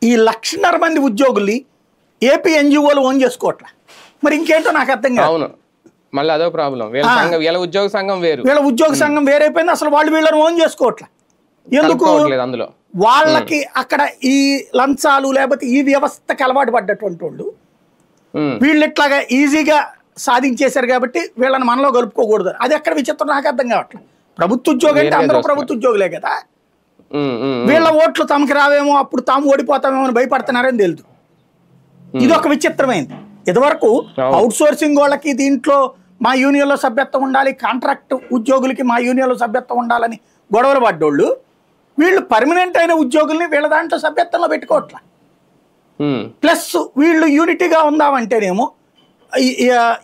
ఈ 1,00,000 మంది ఉద్యోగుల్ని AP ఎన్జిఓలు own చేసుకోవట్లా. మరి ఇంకేంటో నాకు అర్థం కాదు. అవును, మళ్ళీ అదో ప్రాబ్లం. వీళ్ళ ఉద్యోగ సంఘం వేరు, వీళ్ళ ఉద్యోగ సంఘం వేరైపోయింది. అసలు వాళ్ళు వీళ్ళని ఓన్ చేసుకోవట్లా. ఎందుకు? అందులో వాళ్ళకి అక్కడ ఈ లంచాలు లేకపోతే ఈ వ్యవస్థకి అలవాటు పడ్డటువంటి వాళ్ళు వీళ్ళు ఇట్లాగా ఈజీగా సాధించేశారు కాబట్టి వీళ్ళని మనలో కలుపుకోకూడదు. అది ఎక్కడ విచిత్రం నాకు అర్థం కావట్లేదు. ప్రభుత్వ ఉద్యోగం అంటే అందరూ ప్రభుత్వ ఉద్యోగులే కదా. వీళ్ళ ఓట్లు తమకి రావేమో, అప్పుడు తాము ఓడిపోతామేమో అని భయపడుతున్నారని తెలుసు. ఇది ఒక విచిత్రమైంది. ఇదివరకు అవుట్ సోర్సింగ్ వాళ్ళకి దీంట్లో మా యూనియన్లో సభ్యత్వం ఉండాలి, కాంట్రాక్ట్ ఉద్యోగులకి మా యూనియన్లో సభ్యత్వం ఉండాలని గొడవలు పడ్డోళ్ళు వీళ్ళు పర్మనెంట్ అయిన ఉద్యోగుల్ని వీళ్ళ దాంట్లో సభ్యత్వంలో పెట్టుకోవట్లా. ప్లస్ వీళ్ళు యూనిటీగా ఉందామంటేనేమో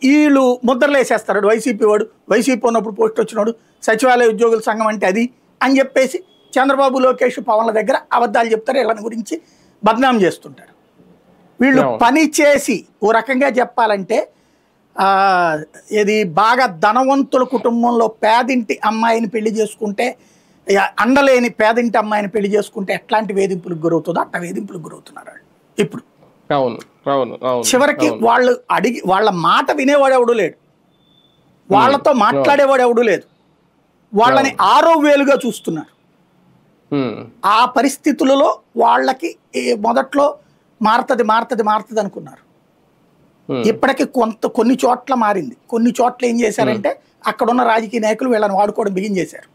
వీళ్ళు ముద్రలు వేసేస్తారు. వైసీపీ వాడు, వైసీపీ ఉన్నప్పుడు పోస్ట్ వచ్చినాడు, సచివాలయ ఉద్యోగుల సంఘం అంటే అది అని చెప్పేసి చంద్రబాబు, లోకేష్, పవన్ల దగ్గర అబద్ధాలు చెప్తారు. వీళ్ళని గురించి బద్నాం చేస్తుంటారు. వీళ్ళు పని చేసి ఓ రకంగా చెప్పాలంటే ఇది బాగా ధనవంతుల కుటుంబంలో పేదింటి అమ్మాయిని పెళ్లి చేసుకుంటే, అండలేని పేదింటి అమ్మాయిని పెళ్లి చేసుకుంటే ఎట్లాంటి వేధింపులకు గురవుతుందో అట్లా వేధింపులకు గురవుతున్నారు వాళ్ళు ఇప్పుడు. చివరికి వాళ్ళు వాళ్ళ మాట వినేవాడు ఎవడు లేడు, వాళ్ళతో మాట్లాడేవాడు ఎవడు లేదు. వాళ్ళని ఆరో వేలుగా చూస్తున్నారు. ఆ పరిస్థితులలో వాళ్ళకి మొదట్లో మారుతుంది అనుకున్నారు. ఇప్పటికి కొన్ని చోట్ల మారింది. కొన్ని చోట్ల ఏం చేశారంటే అక్కడున్న రాజకీయ నాయకులు వీళ్ళని వాడుకోవడం బిగిన్ చేశారు.